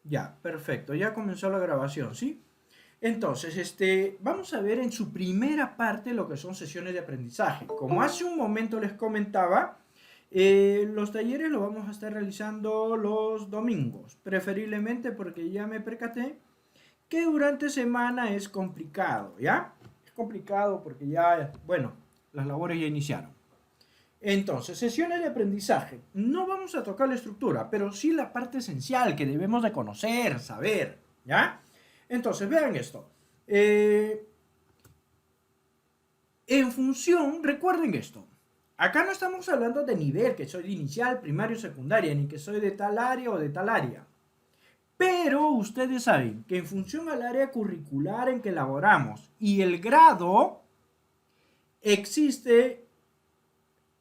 Ya, perfecto. Ya comenzó la grabación, ¿sí? Entonces, vamos a ver en su primera parte lo que son sesiones de aprendizaje. Como hace un momento les comentaba, los talleres los vamos a estar realizando los domingos, preferiblemente porque ya me percaté que durante semana es complicado, ¿ya? Es complicado porque ya, bueno, las labores ya iniciaron. Entonces, sesiones de aprendizaje. No vamos a tocar la estructura, pero sí la parte esencial que debemos de conocer, saber, ¿ya? Entonces, vean esto. Eh, en función, recuerden esto. Acá no estamos hablando de nivel, que soy de inicial, primario, secundaria, ni que soy de tal área o de tal área. Pero ustedes saben que en función al área curricular en que elaboramos y el grado, existe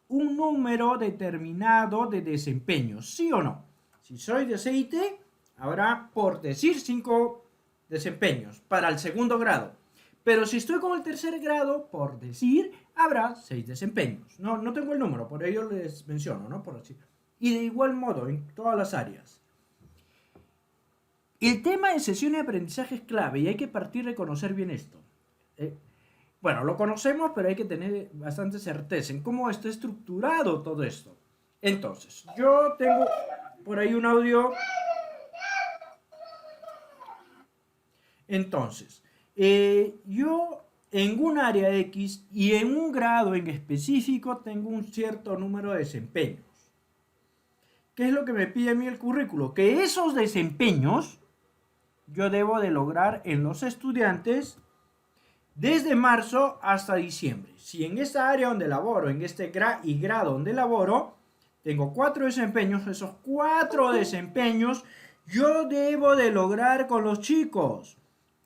un número determinado de desempeños, ¿sí o no? Si soy de aceite, habrá, por decir, 5 desempeños para el segundo grado. Pero si estoy con el tercer grado, por decir, habrá 6 desempeños. No tengo el número, por ello les menciono, ¿no? Por decir. Y de igual modo, en todas las áreas. El tema de sesión de aprendizaje es clave y hay que partir de conocer bien esto. Eh, bueno, lo conocemos, pero hay que tener bastante certeza en cómo está estructurado todo esto. Entonces, yo tengo por ahí un audio. Entonces, yo en un área X y en un grado en específico tengo un cierto número de desempeños. ¿Qué es lo que me pide a mí el currículo? Que esos desempeños yo debo de lograr en los estudiantes desde marzo hasta diciembre. Si en esta área donde laboro, en este grado donde laboro, tengo 4 desempeños, esos 4 desempeños yo debo de lograr con los chicos.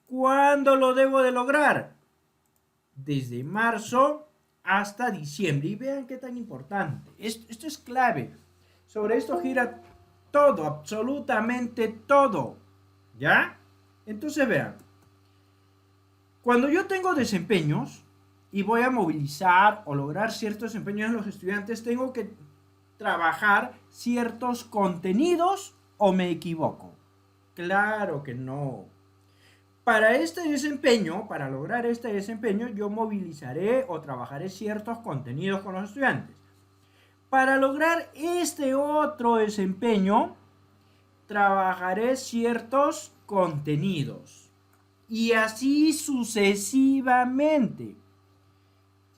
¿Cuándo lo debo de lograr? Desde marzo hasta diciembre. Y vean qué tan importante. Esto es clave. Sobre esto gira todo, absolutamente todo. ¿Ya? Entonces vean, cuando yo tengo desempeños y voy a movilizar o lograr ciertos desempeños en los estudiantes, tengo que trabajar ciertos contenidos o me equivoco. Claro que no. Para este desempeño, para lograr este desempeño, yo movilizaré o trabajaré ciertos contenidos con los estudiantes. Para lograr este otro desempeño, trabajaré ciertos contenidos. Y así sucesivamente.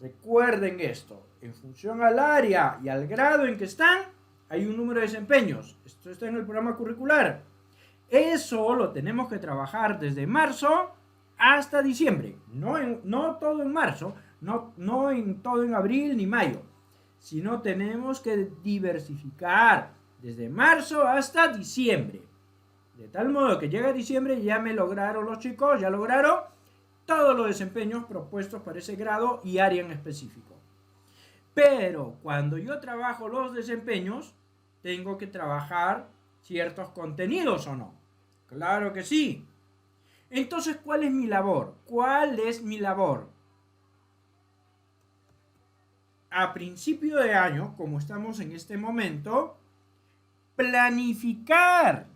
Recuerden esto, en función al área y al grado en que están, hay un número de desempeños. Esto está en el programa curricular. Eso lo tenemos que trabajar desde marzo hasta diciembre. No todo en marzo, no en todo en abril ni mayo, sino tenemos que diversificar desde marzo hasta diciembre. De tal modo que llega diciembre y ya me lograron los chicos, ya lograron todos los desempeños propuestos para ese grado y área en específico. Pero cuando yo trabajo los desempeños, tengo que trabajar ciertos contenidos o no. Claro que sí. Entonces, ¿cuál es mi labor? ¿Cuál es mi labor? A principio de año, como estamos en este momento, planificar,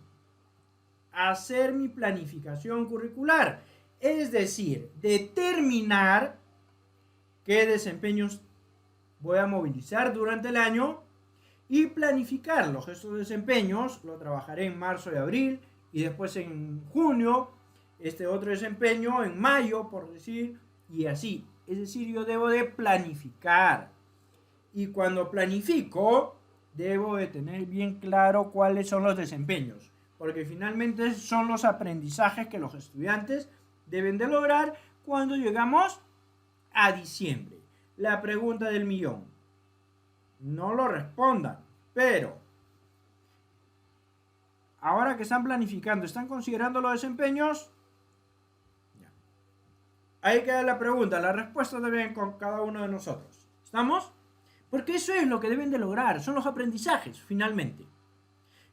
hacer mi planificación curricular. Es decir, determinar qué desempeños voy a movilizar durante el año y planificarlos. Estos desempeños lo trabajaré en marzo y abril y después en junio, este otro desempeño en mayo, por decir, y así. Es decir, yo debo de planificar. Y cuando planifico, debo de tener bien claro cuáles son los desempeños, porque finalmente son los aprendizajes que los estudiantes deben de lograr cuando llegamos a diciembre. La pregunta del millón. No lo respondan, pero ahora que están planificando, ¿están considerando los desempeños? Ya. Ahí queda la pregunta, la respuesta debe ir con cada uno de nosotros. ¿Estamos? Porque eso es lo que deben de lograr, son los aprendizajes, finalmente.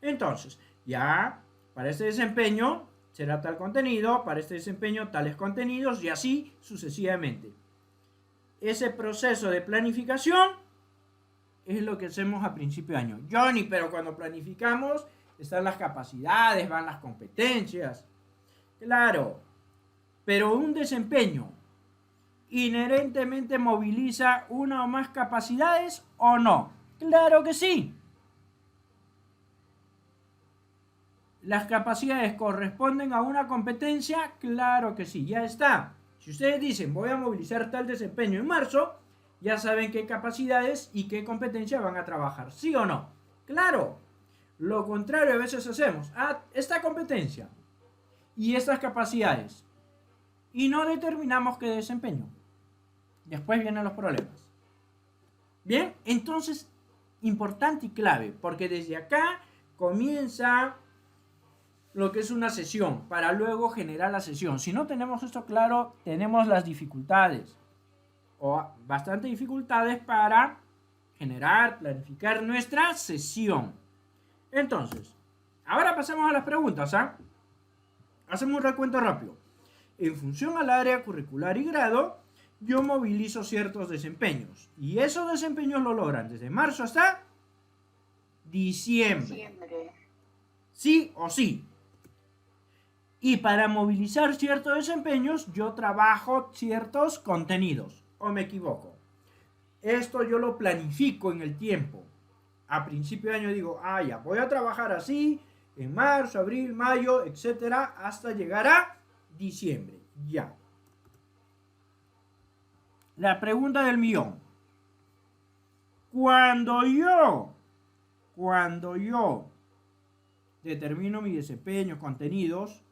Entonces, ya para este desempeño será tal contenido, para este desempeño tales contenidos y así sucesivamente. Ese proceso de planificación es lo que hacemos a principio de año. Johnny, pero cuando planificamos están las capacidades, van las competencias. Claro, pero un desempeño inherentemente moviliza una o más capacidades o no. Claro que sí. ¿Las capacidades corresponden a una competencia? Claro que sí, ya está. Si ustedes dicen voy a movilizar tal desempeño en marzo, ya saben qué capacidades y qué competencia van a trabajar, ¿sí o no? Claro. Lo contrario a veces hacemos, esta competencia y estas capacidades y no determinamos qué desempeño. Después vienen los problemas. Bien, entonces, importante y clave, porque desde acá comienza lo que es una sesión, para luego generar la sesión. Si no tenemos esto claro, tenemos las dificultades, o bastantes dificultades para generar, planificar nuestra sesión. Entonces, ahora pasamos a las preguntas, Hacemos un recuento rápido. En función al área curricular y grado, yo movilizo ciertos desempeños. Y esos desempeños lo logran desde marzo hasta diciembre. Sí o sí. Y para movilizar ciertos desempeños, yo trabajo ciertos contenidos. ¿O me equivoco? Esto yo lo planifico en el tiempo. A principio de año digo, ya, voy a trabajar así, en marzo, abril, mayo, etcétera, hasta llegar a diciembre. Ya. La pregunta del millón. Cuando yo determino mi desempeño, contenidos,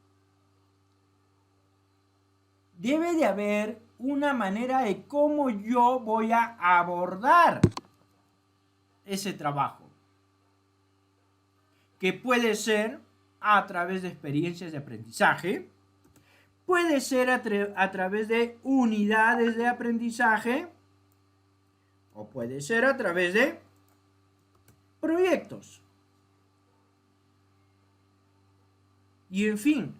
debe de haber una manera de cómo yo voy a abordar ese trabajo, que puede ser a través de experiencias de aprendizaje, puede ser a través de unidades de aprendizaje, o puede ser a través de proyectos. Y en fin,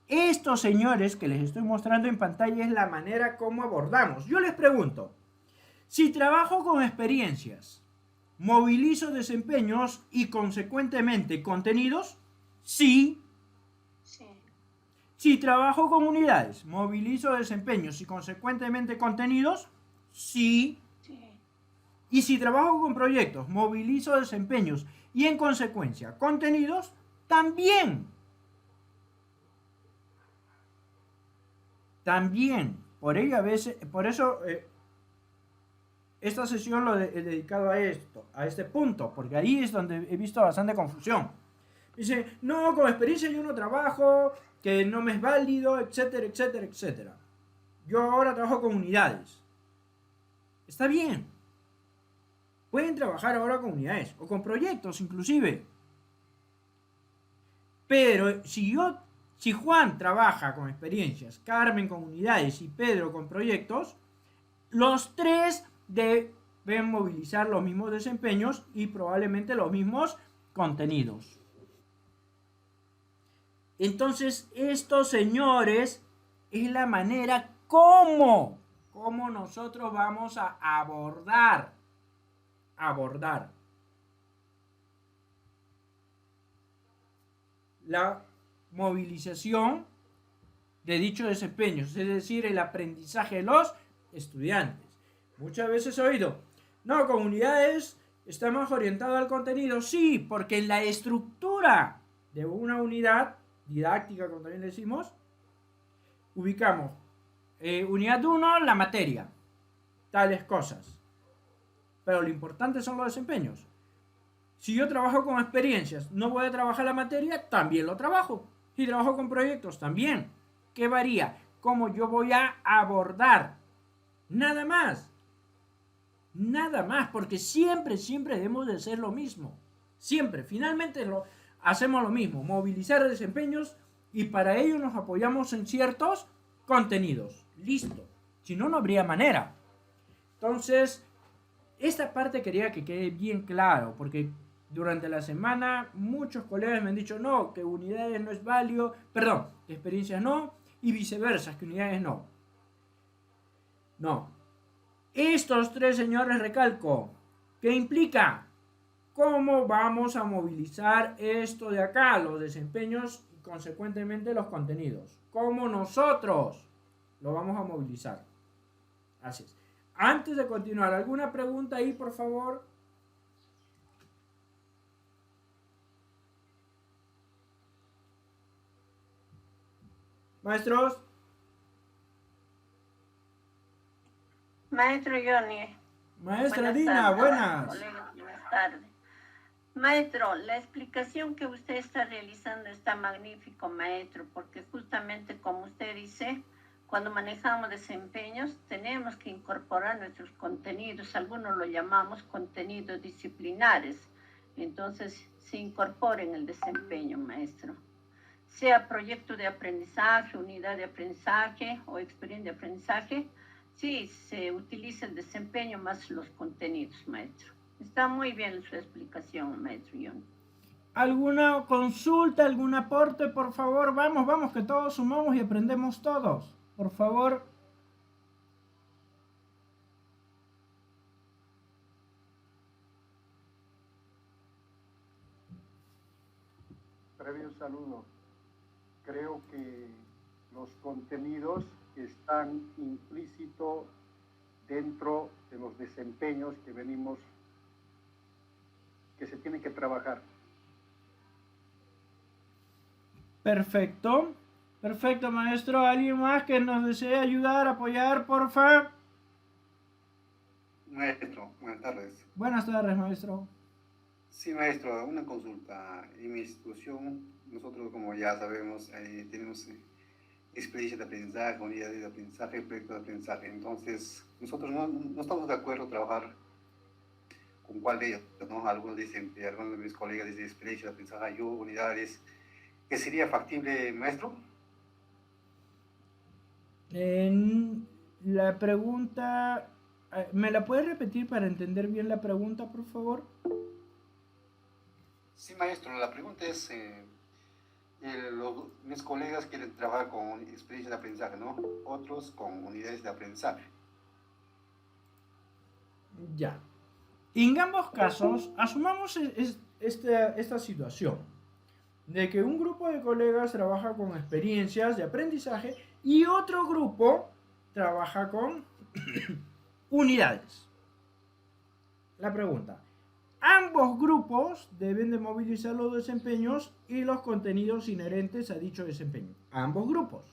estos señores que les estoy mostrando en pantalla es la manera como abordamos. Yo les pregunto, si trabajo con experiencias, ¿movilizo desempeños y consecuentemente contenidos? Sí. Sí. Si trabajo con unidades, ¿movilizo desempeños y consecuentemente contenidos? Sí. Sí. Y si trabajo con proyectos, ¿movilizo desempeños y en consecuencia contenidos? También. También. Por ello a veces, por eso esta sesión lo he dedicado a esto, a este punto, porque ahí es donde he visto bastante confusión. Dice, no, con experiencia yo no trabajo, que no me es válido, etcétera, etcétera, etcétera. Yo ahora trabajo con unidades. Está bien. Pueden trabajar ahora con unidades, o con proyectos inclusive. Pero si Juan trabaja con experiencias, Carmen con unidades y Pedro con proyectos, los tres deben movilizar los mismos desempeños y probablemente los mismos contenidos. Entonces, estos señores es la manera como nosotros vamos a abordar la movilización de dichos desempeños, es decir, el aprendizaje de los estudiantes. Muchas veces he oído, no, con unidades está más orientado al contenido. Sí, porque en la estructura de una unidad didáctica, como también decimos, ubicamos unidad 1, la materia, tales cosas. Pero lo importante son los desempeños. Si yo trabajo con experiencias, no voy a trabajar la materia, también lo trabajo. Si trabajo con proyectos, también. ¿Qué varía? Cómo yo voy a abordar. Nada más. Nada más, porque siempre debemos de hacer lo mismo. Siempre, finalmente hacemos lo mismo, movilizar desempeños y para ello nos apoyamos en ciertos contenidos. Listo. Si no, no habría manera. Entonces, esta parte quería que quede bien claro, porque durante la semana muchos colegas me han dicho, no, que unidades no es válido, perdón, que experiencias no, y viceversa, que unidades no. No. Estos tres señores, recalco, ¿qué implica? ¿cómo vamos a movilizar esto de acá, los desempeños y consecuentemente los contenidos? ¿Cómo nosotros lo vamos a movilizar? Así es. Antes de continuar, ¿alguna pregunta ahí, por favor? Maestros. Maestro Johnny. Maestra Dina, buenas. Colegas, buenas tardes. Maestro, la explicación que usted está realizando está magnífico, maestro, porque justamente como usted dice, cuando manejamos desempeños tenemos que incorporar nuestros contenidos, algunos lo llamamos contenidos disciplinares, entonces se incorpora en el desempeño, maestro. Sea proyecto de aprendizaje, unidad de aprendizaje o experiencia de aprendizaje, sí, se utiliza el desempeño más los contenidos, maestro. Está muy bien su explicación, maestro John. ¿Alguna consulta, algún aporte, por favor? Vamos, vamos, que todos sumamos y aprendemos todos. Por favor. Previo saludo. Creo que los contenidos están implícitos dentro de los desempeños que se tienen que trabajar. Perfecto. Perfecto, maestro. ¿Alguien más que nos desee ayudar, apoyar, por favor? Maestro, buenas tardes. Buenas tardes, maestro. Sí, maestro, una consulta. En mi institución, nosotros, como ya sabemos, tenemos experiencia de aprendizaje, unidades de aprendizaje, proyectos de aprendizaje. Entonces, nosotros no estamos de acuerdo en trabajar con cuál de ellos, ¿no? Algunos de mis colegas dicen experiencia de aprendizaje, yo, unidades. ¿Qué sería factible, maestro? La pregunta, ¿me la puedes repetir para entender bien la pregunta, por favor? Sí, maestro, la pregunta es, mis colegas quieren trabajar con experiencia de aprendizaje, ¿no? Otros con unidades de aprendizaje. Ya. En ambos casos, asumamos esta situación de que un grupo de colegas trabaja con experiencias de aprendizaje y otro grupo trabaja con unidades. La pregunta, ambos grupos deben de movilizar los desempeños y los contenidos inherentes a dicho desempeño. Ambos grupos.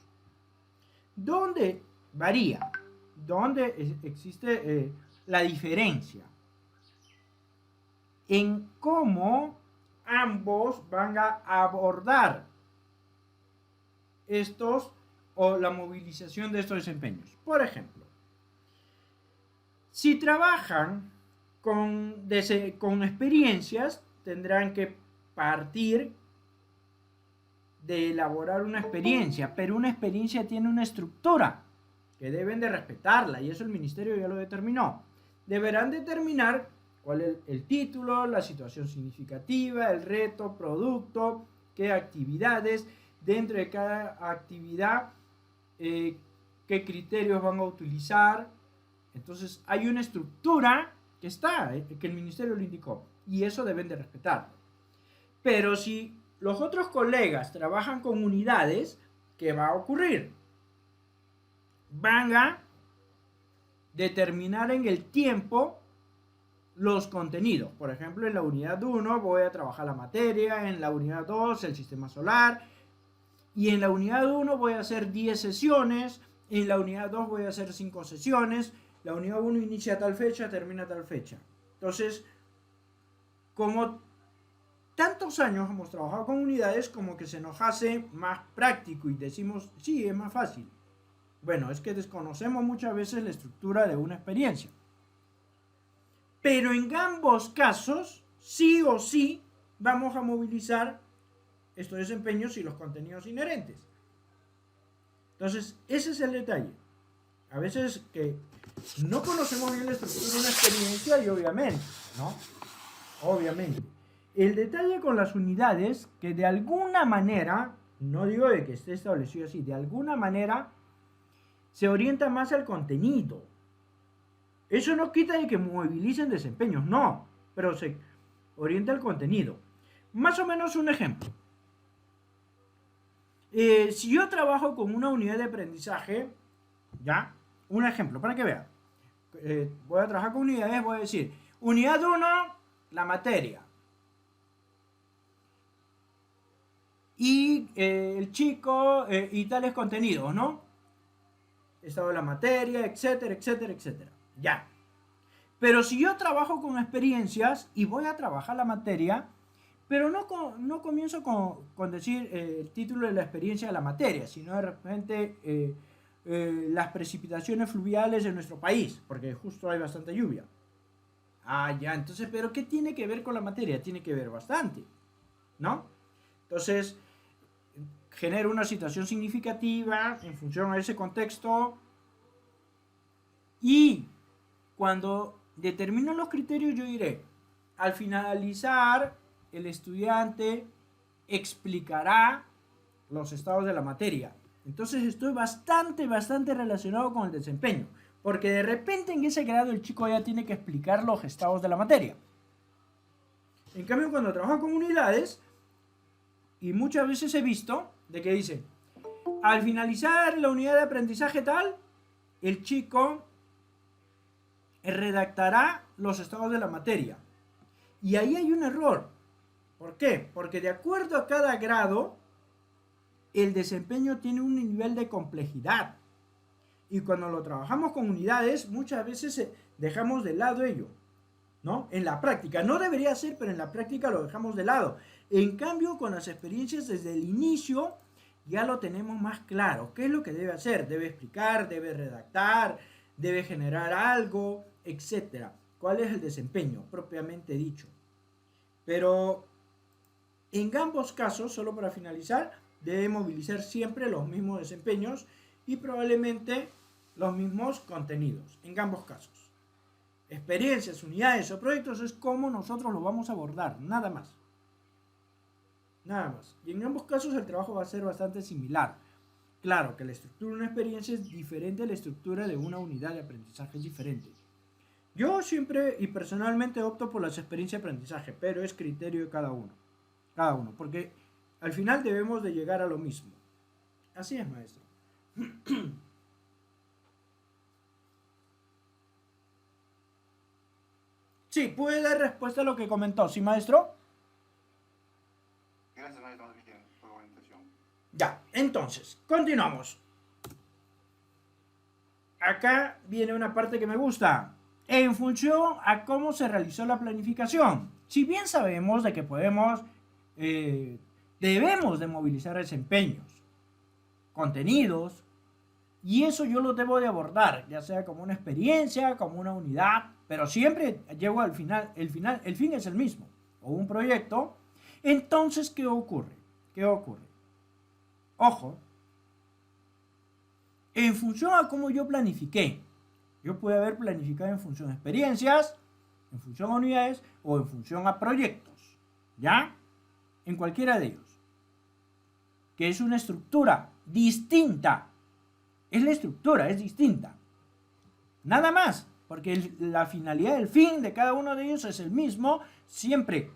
¿Dónde varía? ¿Dónde existe la diferencia? En cómo ambos van a abordar estos o la movilización de estos desempeños. Por ejemplo, si trabajan con experiencias, tendrán que partir de elaborar una experiencia, pero una experiencia tiene una estructura que deben de respetarla y eso el ministerio ya lo determinó. Deberán determinar cuál es el título, la situación significativa, el reto, producto, qué actividades, dentro de cada actividad, qué criterios van a utilizar. Entonces hay una estructura que está, que el ministerio lo indicó, y eso deben de respetarlo. Pero si los otros colegas trabajan con unidades, ¿qué va a ocurrir? Van a determinar en el tiempo los contenidos. Por ejemplo, en la unidad 1 voy a trabajar la materia, en la unidad 2 el sistema solar, y en la unidad 1 voy a hacer 10 sesiones, en la unidad 2 voy a hacer 5 sesiones, la unidad 1 inicia a tal fecha, termina a tal fecha. Entonces, como tantos años hemos trabajado con unidades, como que se nos hace más práctico y decimos, sí, es más fácil. Bueno, es que desconocemos muchas veces la estructura de una experiencia. Pero en ambos casos, sí o sí, vamos a movilizar estos desempeños y los contenidos inherentes. Entonces, ese es el detalle. A veces que no conocemos bien la estructura de una experiencia y obviamente, ¿no? Obviamente. El detalle con las unidades, que de alguna manera, no digo de que esté establecido así, de alguna manera se orienta más al contenido. Eso no quita de que movilicen desempeños, no, pero orienta el contenido. Más o menos un ejemplo. Si yo trabajo con una unidad de aprendizaje, ¿ya? Un ejemplo, para que vean. Voy a trabajar con unidades, voy a decir, unidad 1, la materia. Y el chico, y tales contenidos, ¿no? Estado de la materia, etcétera, etcétera, etcétera. Ya. Pero si yo trabajo con experiencias y voy a trabajar la materia, pero no comienzo con decir el título de la experiencia de la materia, sino de repente las precipitaciones fluviales de nuestro país, porque justo hay bastante lluvia. Ah, ya, entonces, ¿pero qué tiene que ver con la materia? Tiene que ver bastante, ¿no? Entonces, genero una situación significativa en función a ese contexto y cuando determino los criterios yo diré, al finalizar el estudiante explicará los estados de la materia. Entonces estoy bastante relacionado con el desempeño, porque de repente en ese grado el chico ya tiene que explicar los estados de la materia. En cambio, cuando trabajo con unidades, y muchas veces he visto de que dice, al finalizar la unidad de aprendizaje tal, el chico redactará los estados de la materia. Y ahí hay un error. ¿Por qué? Porque de acuerdo a cada grado, el desempeño tiene un nivel de complejidad. Y cuando lo trabajamos con unidades, muchas veces dejamos de lado ello, ¿no? En la práctica. No debería ser, pero en la práctica lo dejamos de lado. En cambio, con las experiencias desde el inicio, ya lo tenemos más claro. ¿Qué es lo que debe hacer? Debe explicar, debe redactar, debe generar algo, etc. ¿Cuál es el desempeño propiamente dicho? Pero en ambos casos, solo para finalizar, debe movilizar siempre los mismos desempeños y probablemente los mismos contenidos, en ambos casos. Experiencias, unidades o proyectos es como nosotros lo vamos a abordar, nada más. Nada más. Y en ambos casos el trabajo va a ser bastante similar. Claro que la estructura de una experiencia es diferente a la estructura de una unidad de aprendizaje, es diferente. Yo siempre y personalmente opto por las experiencias de aprendizaje, pero es criterio de cada uno. Cada uno, porque al final debemos de llegar a lo mismo. Así es, maestro. Sí, puede dar respuesta a lo que comentó, ¿sí, maestro? Gracias, maestro, por la orientación. Ya, entonces, continuamos. Acá viene una parte que me gusta. En función a cómo se realizó la planificación. Si bien sabemos de que debemos de movilizar desempeños, contenidos, y eso yo lo debo de abordar, ya sea como una experiencia, como una unidad, pero siempre llego al final, el fin es el mismo, o un proyecto. Entonces, ¿qué ocurre? Ojo, en función a cómo yo planifiqué, yo pude haber planificado en función a experiencias, en función a unidades o en función a proyectos, ¿ya? En cualquiera de ellos. Que es una estructura distinta. Es la estructura, es distinta. Nada más, porque la finalidad, el fin de cada uno de ellos es el mismo siempre.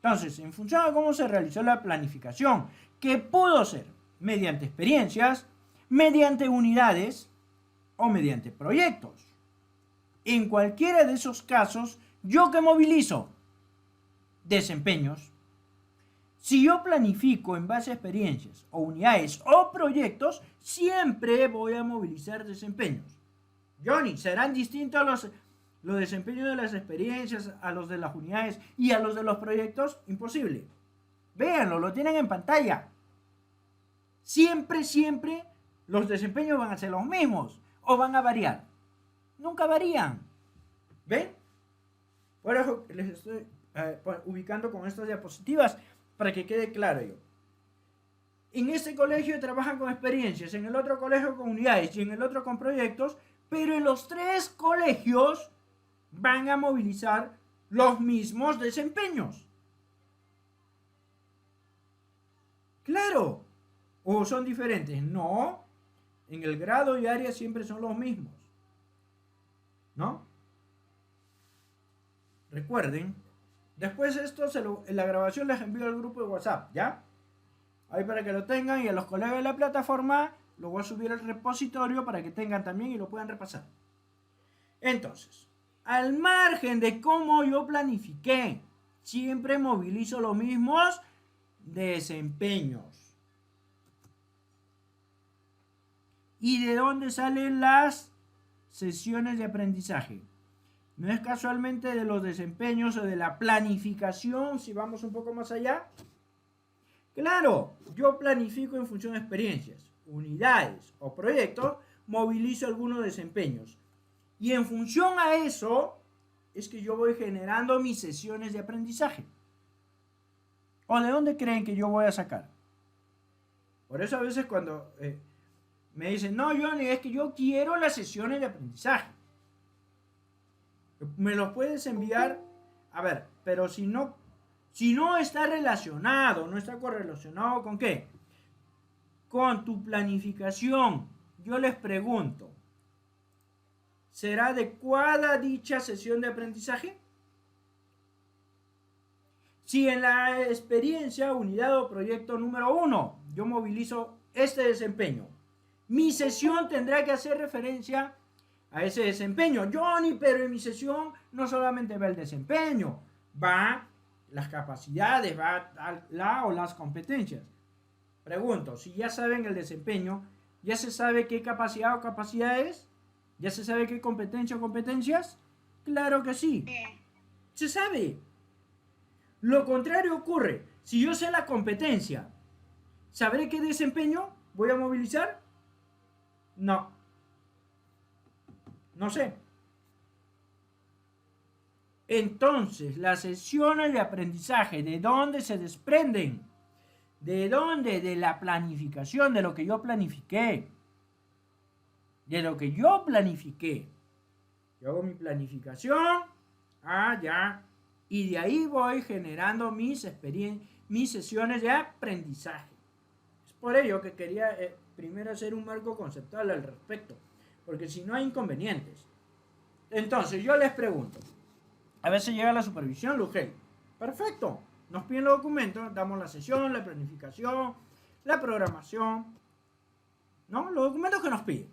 Entonces, en función a cómo se realizó la planificación, que pudo ser mediante experiencias, mediante unidades o mediante proyectos. En cualquiera de esos casos, ¿yo qué movilizo? Desempeños. Si yo planifico en base a experiencias o unidades o proyectos, siempre voy a movilizar desempeños. Johnny, ¿serán distintos los desempeños de las experiencias a los de las unidades y a los de los proyectos? Imposible. Véanlo, lo tienen en pantalla. Siempre los desempeños van a ser los mismos o van a variar. Nunca varían. ¿Ven? Por eso les estoy ubicando con estas diapositivas para que quede claro yo. En este colegio trabajan con experiencias, en el otro colegio con unidades y en el otro con proyectos, pero en los tres colegios van a movilizar los mismos desempeños. Claro. ¿O son diferentes? No. En el grado y área siempre son los mismos. ¿No? Recuerden Después esto, la grabación les envío al grupo de WhatsApp, ¿ya? Ahí para que lo tengan, y a los colegas de la plataforma lo voy a subir al repositorio para que tengan también y lo puedan repasar. Entonces, al margen de cómo yo planifiqué, siempre movilizo los mismos desempeños. ¿Y de dónde salen las sesiones de aprendizaje? No es casualmente de los desempeños o de la planificación, si vamos un poco más allá. Claro, yo planifico en función de experiencias, unidades o proyectos, movilizo algunos desempeños. Y en función a eso es que yo voy generando mis sesiones de aprendizaje. ¿O de dónde creen que yo voy a sacar? Por eso a veces cuando me dicen, no, Johnny, es que yo quiero las sesiones de aprendizaje. Me los puedes enviar, a ver, pero si no está relacionado, no está correlacionado ¿con qué? Con tu planificación. Yo les pregunto, ¿será adecuada dicha sesión de aprendizaje? Si en la experiencia, unidad o proyecto número 1, yo movilizo este desempeño, mi sesión tendrá que hacer referencia a ese desempeño. Johnny, pero en mi sesión no solamente va el desempeño, va las capacidades, va la o las competencias. Pregunto, si ya saben el desempeño, ¿ya se sabe qué capacidad o capacidad es? ¿Ya se sabe qué competencia o competencias? Claro que sí. Se sabe. Lo contrario ocurre. Si yo sé la competencia, ¿sabré qué desempeño voy a movilizar? No. No sé. Entonces, las sesiones de aprendizaje, ¿de dónde se desprenden? ¿De dónde? De la planificación, de lo que yo planifiqué. De lo que yo planifiqué. Yo hago mi planificación, ya, y de ahí voy generando mis sesiones de aprendizaje. Es por ello que quería primero hacer un marco conceptual al respecto, porque si no hay inconvenientes. Entonces, yo les pregunto, a veces llega la supervisión, Lugel. Perfecto. Nos piden los documentos, damos la sesión, la planificación, la programación, ¿no? Los documentos que nos piden.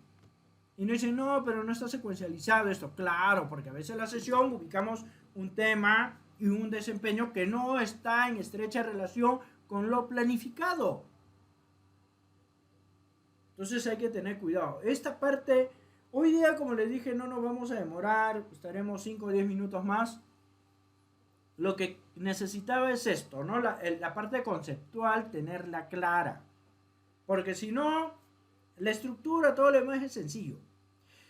Y nos dicen, no, pero no está secuencializado esto. Claro, porque a veces en la sesión ubicamos un tema y un desempeño que no está en estrecha relación con lo planificado. Entonces hay que tener cuidado. Esta parte, hoy día, como les dije, no nos vamos a demorar, estaremos 5 o 10 minutos más. Lo que necesitaba es esto, ¿no? La parte conceptual, tenerla clara. Porque si no, la estructura, todo lo demás es sencillo.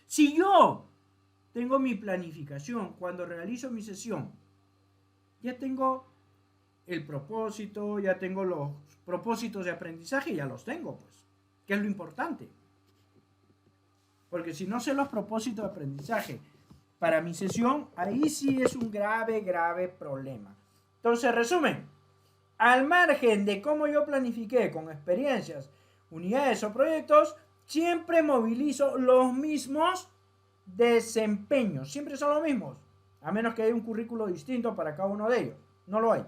Si yo tengo mi planificación, cuando realizo mi sesión, ya tengo el propósito, ya tengo los propósitos de aprendizaje, ya los tengo, pues, que es lo importante. Porque si no sé los propósitos de aprendizaje para mi sesión, ahí sí es un grave, grave problema. Entonces, resumen, al margen de cómo yo planifiqué con experiencias, unidades o proyectos, siempre movilizo los mismos desempeños. Siempre son los mismos, a menos que haya un currículo distinto para cada uno de ellos. No lo hay.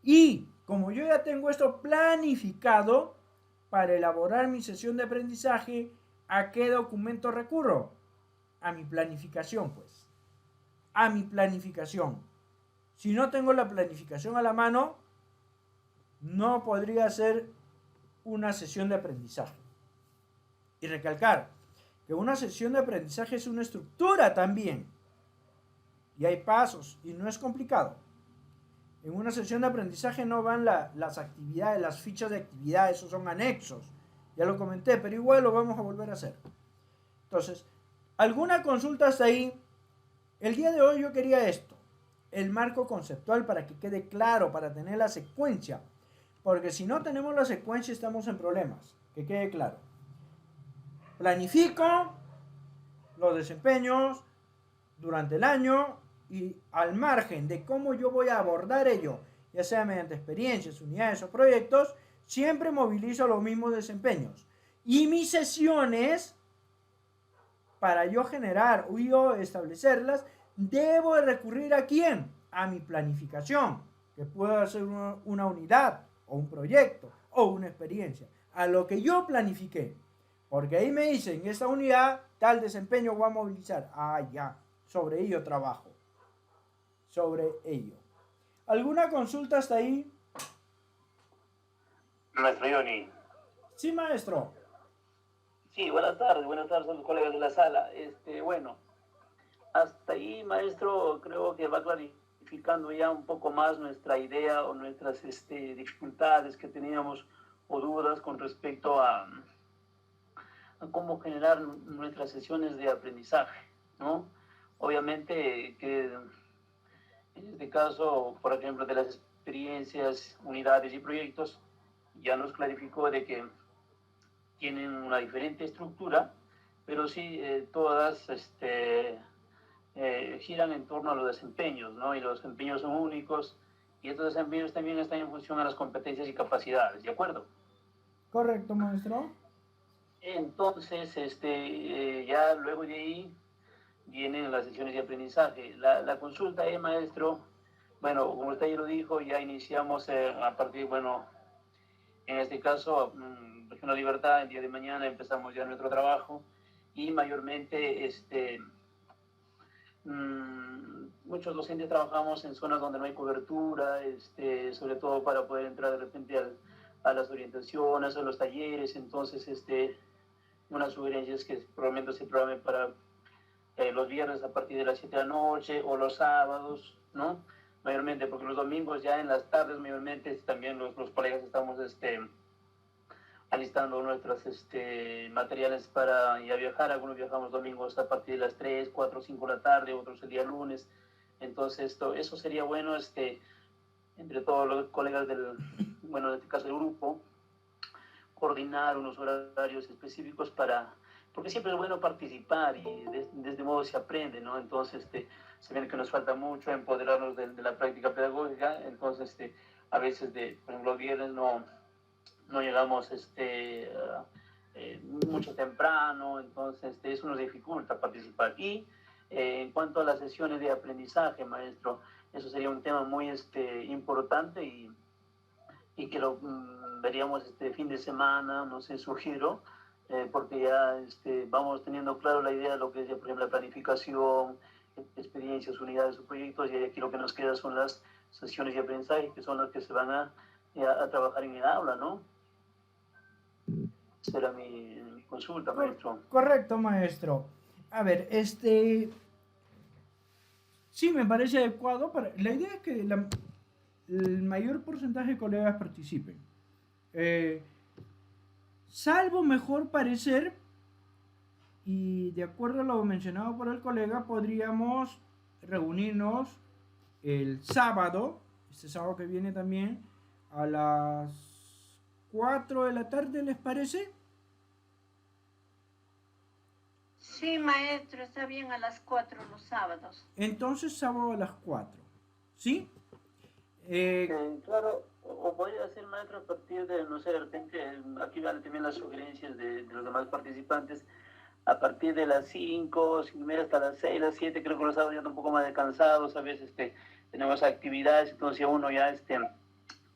Y como yo ya tengo esto planificado, para elaborar mi sesión de aprendizaje, ¿a qué documento recurro? A mi planificación, pues. A mi planificación. Si no tengo la planificación a la mano, no podría ser una sesión de aprendizaje. Y recalcar que una sesión de aprendizaje es una estructura también. Y hay pasos, y no es complicado. En una sesión de aprendizaje no van las actividades, las fichas de actividades, esos son anexos. Ya lo comenté, pero igual lo vamos a volver a hacer. Entonces, ¿alguna consulta hasta ahí? El día de hoy yo quería esto, el marco conceptual para que quede claro, para tener la secuencia. Porque si no tenemos la secuencia estamos en problemas, que quede claro. Planifico los desempeños durante el año y al margen de cómo yo voy a abordar ello, ya sea mediante experiencias, unidades o proyectos, siempre movilizo los mismos desempeños. Y mis sesiones, para yo generar o yo establecerlas, debo recurrir ¿a quién? a mi planificación, que pueda ser una unidad o un proyecto o una experiencia, a lo que yo planifiqué. Porque ahí me dicen, en esta unidad tal desempeño voy a movilizar. Ah, ya, sobre ello trabajo. Sobre ello. ¿Alguna consulta hasta ahí? Maestro Johnny. Sí, maestro. Sí, buenas tardes a los colegas de la sala. Bueno, hasta ahí, maestro, creo que va clarificando ya un poco más nuestra idea o nuestras dificultades que teníamos o dudas con respecto a cómo generar nuestras sesiones de aprendizaje, ¿no? Obviamente que en este caso, por ejemplo, de las experiencias, unidades y proyectos, ya nos clarificó de que tienen una diferente estructura, pero sí todas giran en torno a los desempeños, ¿no? Y los desempeños son únicos, y estos desempeños también están en función a las competencias y capacidades, ¿de acuerdo? Correcto, maestro. Entonces, ya luego de ahí vienen las sesiones de aprendizaje. La consulta maestro, bueno, como usted ya lo dijo, ya iniciamos a partir, bueno, en este caso, Región La Libertad, el día de mañana empezamos ya nuestro trabajo y mayormente, muchos docentes trabajamos en zonas donde no hay cobertura, sobre todo para poder entrar de repente a las orientaciones, a los talleres. Entonces, una sugerencia es que probablemente se programe para los viernes a partir de las 7 de la noche o los sábados, ¿no? Mayormente, porque los domingos ya en las tardes, mayormente también los colegas estamos alistando nuestros materiales para ya viajar. Algunos viajamos domingos a partir de las 3, 4, 5 de la tarde, otros el día lunes. Entonces, eso sería bueno, entre todos los colegas bueno, en este caso del grupo, coordinar unos horarios específicos porque siempre es bueno participar y de este modo se aprende, ¿no? Entonces, se ve que nos falta mucho empoderarnos de la práctica pedagógica. Entonces, a veces, por ejemplo, los viernes no llegamos mucho temprano, entonces eso nos dificulta participar. Y en cuanto a las sesiones de aprendizaje, maestro, eso sería un tema muy importante y que lo veríamos este fin de semana, no sé, sugiero, porque ya vamos teniendo claro la idea de lo que es, por ejemplo, la planificación, experiencias, unidades o proyectos, y aquí lo que nos queda son las sesiones de aprendizaje, que son las que se van a trabajar en el aula, ¿no? Esa era mi consulta, maestro. Correcto, maestro. A ver, sí me parece adecuado. La idea es que el mayor porcentaje de colegas participen. Salvo mejor parecer, y de acuerdo a lo mencionado por el colega, podríamos reunirnos el sábado, este sábado que viene también, a las 4 de la tarde, ¿les parece? Sí, maestro, está bien a las 4 los sábados. Entonces, sábado a las 4, ¿sí? Claro, o podría ser, maestro, a partir de, no sé, de repente, aquí van también las sugerencias de los demás participantes, a partir de las 5, 5:30 hasta las 6, las 7, creo que los sábados ya están un poco más descansados, a veces tenemos actividades, entonces uno ya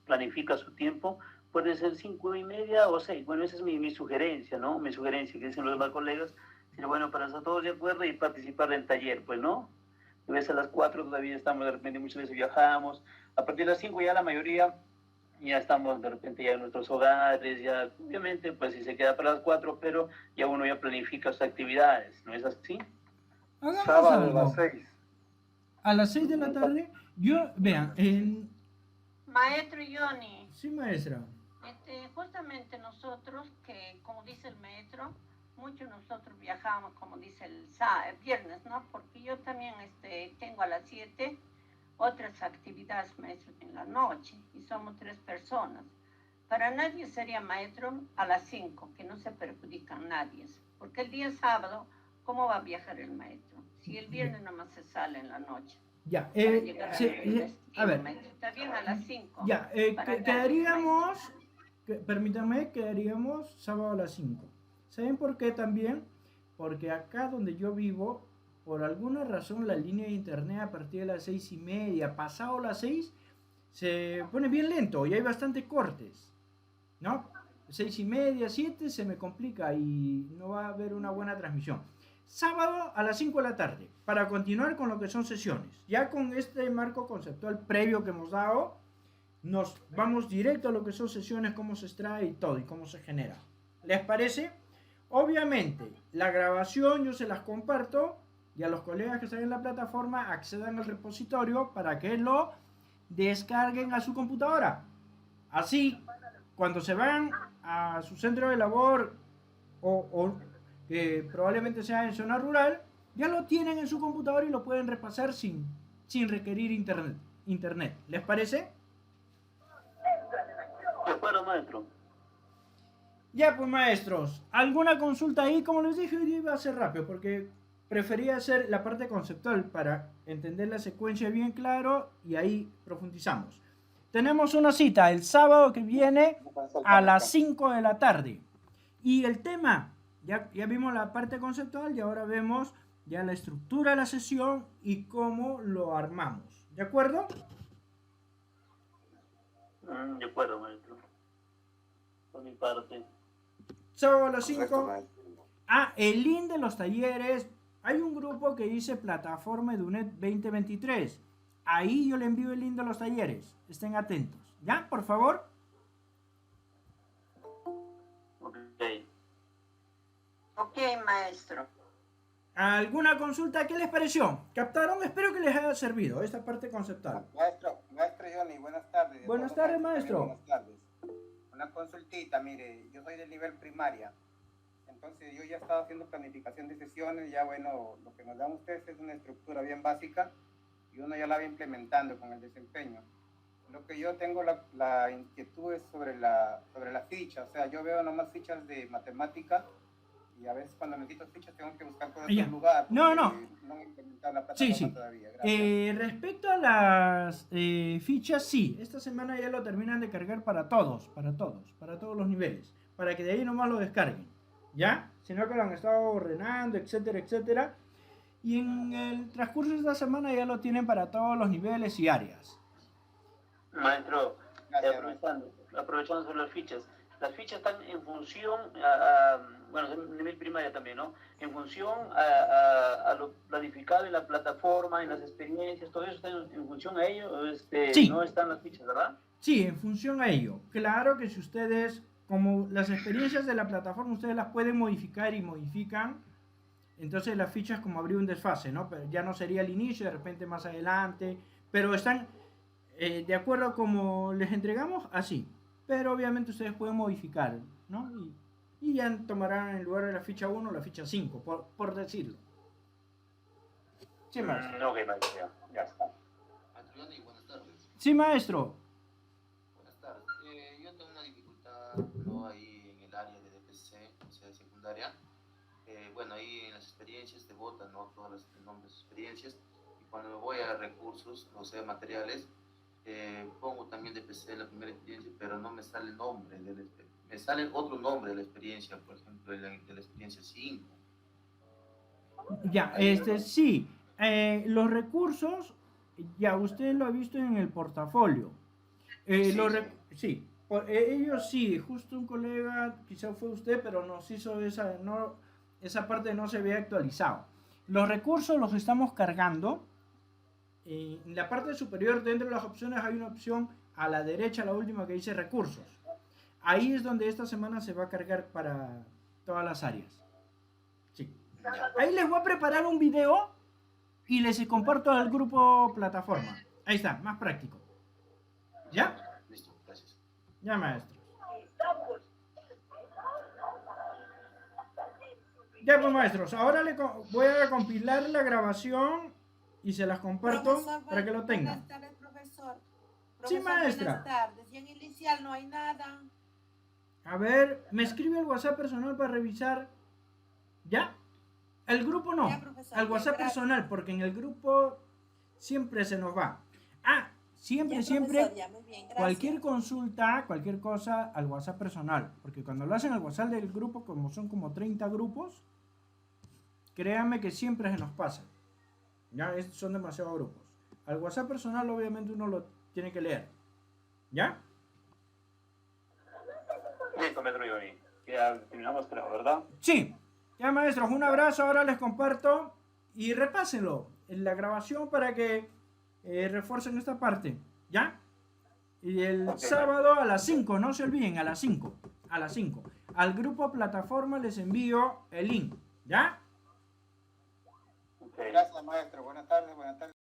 planifica su tiempo, puede ser 5:30 o 6. Bueno, esa es mi sugerencia, ¿no? Mi sugerencia, que dicen los demás colegas, sería bueno para estar todos de acuerdo y participar del taller, pues, ¿no? A veces a las 4 todavía estamos, de repente muchas veces viajamos, a partir de las 5 ya la mayoría ya estamos de repente ya en nuestros hogares, ya obviamente pues si se queda para las 4, pero ya uno ya planifica sus actividades, ¿no es así? Hagamos Sábado algo. a las 6. A las 6 de la tarde, vean, Maestro Johnny. Sí, maestra. Justamente nosotros, que como dice el maestro, muchos nosotros viajamos, como dice el viernes, ¿no? Porque yo también tengo a las 7 otras actividades, maestro, en la noche, y somos 3 personas. Para nadie sería, maestro, a las 5, que no se perjudican nadie, porque el día sábado, ¿cómo va a viajar el maestro? Si el viernes nomás se sale en la noche. Ya, a ver, maestro, está bien a las 5. Ya, permítame, quedaríamos sábado a las 5. ¿Saben por qué también? Porque acá donde yo vivo por alguna razón la línea de internet a partir de las 6:30, pasado las 6, se pone bien lento y hay bastante cortes, ¿no? 6:30, 7 se me complica y no va a haber una buena transmisión. Sábado a las 5 de la tarde, para continuar con lo que son sesiones. Ya con este marco conceptual previo que hemos dado, nos vamos directo a lo que son sesiones, cómo se extrae y todo, y cómo se genera. ¿Les parece? Obviamente, la grabación yo se las comparto y a los colegas que están en la plataforma accedan al repositorio para que lo descarguen a su computadora. Así, cuando se van a su centro de labor o que probablemente sea en zona rural, ya lo tienen en su computadora y lo pueden repasar sin requerir internet. ¿Les parece? De acuerdo, maestro. Ya pues, maestros, ¿alguna consulta ahí? Como les dije, hoy iba a ser rápido porque prefería hacer la parte conceptual para entender la secuencia bien claro y ahí profundizamos. Tenemos una cita el sábado que viene a las 5 de la tarde. Y el tema, ya vimos la parte conceptual y ahora vemos ya la estructura de la sesión y cómo lo armamos. ¿De acuerdo? De acuerdo, maestro. Por mi parte. Sábado a las 5. El link de los talleres. Hay un grupo que dice Plataforma EduNet 2023. Ahí yo le envío el link de los talleres. Estén atentos. ¿Ya? Por favor. Ok, maestro. ¿Alguna consulta? ¿Qué les pareció? ¿Captaron? Espero que les haya servido esta parte conceptual. Maestro Johnny, buenas tardes. Buenas tardes, maestro. Buenas tardes. Una consultita, mire, yo soy del nivel primaria, entonces yo ya he estado haciendo planificación de sesiones, ya bueno, lo que nos dan ustedes es una estructura bien básica y uno ya la va implementando con el desempeño. Lo que yo tengo la inquietud es sobre la ficha, o sea, yo veo nomás fichas de matemática y a veces cuando necesito fichas tengo que buscar por otro lugar. No he implementado la plataforma todavía. Respecto a las fichas, sí, esta semana ya lo terminan de cargar para todos los niveles, para que de ahí nomás lo descarguen, ¿ya? Sino que lo han estado ordenando, etcétera, etcétera, y en el transcurso de esta semana ya lo tienen para todos los niveles y áreas. Maestro, aprovechando sobre las fichas están en función bueno, en nivel primaria también, ¿no? En función a lo planificado en la plataforma, en las experiencias, todo eso está en función a ello, sí. No están las fichas, ¿verdad? Sí, en función a ello. Claro que si ustedes, como las experiencias de la plataforma, ustedes las pueden modificar y modifican, entonces las fichas como habría un desfase, ¿no? Pero ya no sería al inicio, de repente más adelante, pero están de acuerdo a como les entregamos, así. Pero obviamente ustedes pueden modificar, ¿no? Y ya tomarán en lugar de la ficha 1 la ficha 5, por decirlo. Sí, maestro. Ok, maestro, ya está. Maestro Johnny, buenas tardes. Sí, maestro. Buenas tardes. Yo tengo una dificultad, ¿no? Ahí en el área de DPC, o sea, de secundaria. Bueno, ahí en las experiencias te botan, ¿no? Todos los nombres de experiencias. Y cuando me voy a recursos, o sea, materiales, pongo también DPC en la primera experiencia, pero no me sale el nombre de la experiencia. Me sale otro nombre de la experiencia, por ejemplo, de la experiencia 5. Ya, sí. Los recursos, ya usted lo ha visto en el portafolio. Ellos sí, justo un colega, quizá fue usted, pero nos hizo esa parte no se había actualizado. Los recursos los estamos cargando. En la parte superior, dentro de las opciones, hay una opción a la derecha, la última, que dice recursos. Ahí es donde esta semana se va a cargar para todas las áreas. Sí. Ahí les voy a preparar un video y les comparto al grupo plataforma. Ahí está, más práctico. ¿Ya? Listo, gracias. Ya, maestros. Ya, pues, maestros. Ahora voy a compilar la grabación y se las comparto para que lo tengan. Buenas tardes, profesor. Sí, maestra. Buenas tardes. Y en inicial no hay nada. A ver, me escribe el WhatsApp personal para revisar. ¿Ya? El grupo no. Ya, profesor, Al WhatsApp gracias. personal, porque en el grupo siempre se nos va. Siempre, Ya, siempre. profesor, ya, muy bien, gracias. Cualquier consulta, cualquier cosa al WhatsApp personal. Porque cuando lo hacen al WhatsApp del grupo, como son como 30 grupos, créanme que siempre se nos pasa. Ya, son demasiados grupos. Al WhatsApp personal obviamente uno lo tiene que leer. ¿Ya? Listo, maestro Johnny. Ya terminamos, creo, ¿verdad? Sí. Ya, maestros, un abrazo. Ahora les comparto y repásenlo en la grabación para que refuercen esta parte. ¿Ya? Y el sábado a las 5, no se olviden, a las 5. A las 5. Al grupo plataforma les envío el link. ¿Ya? Gracias, maestro. Buenas tardes, buenas tardes.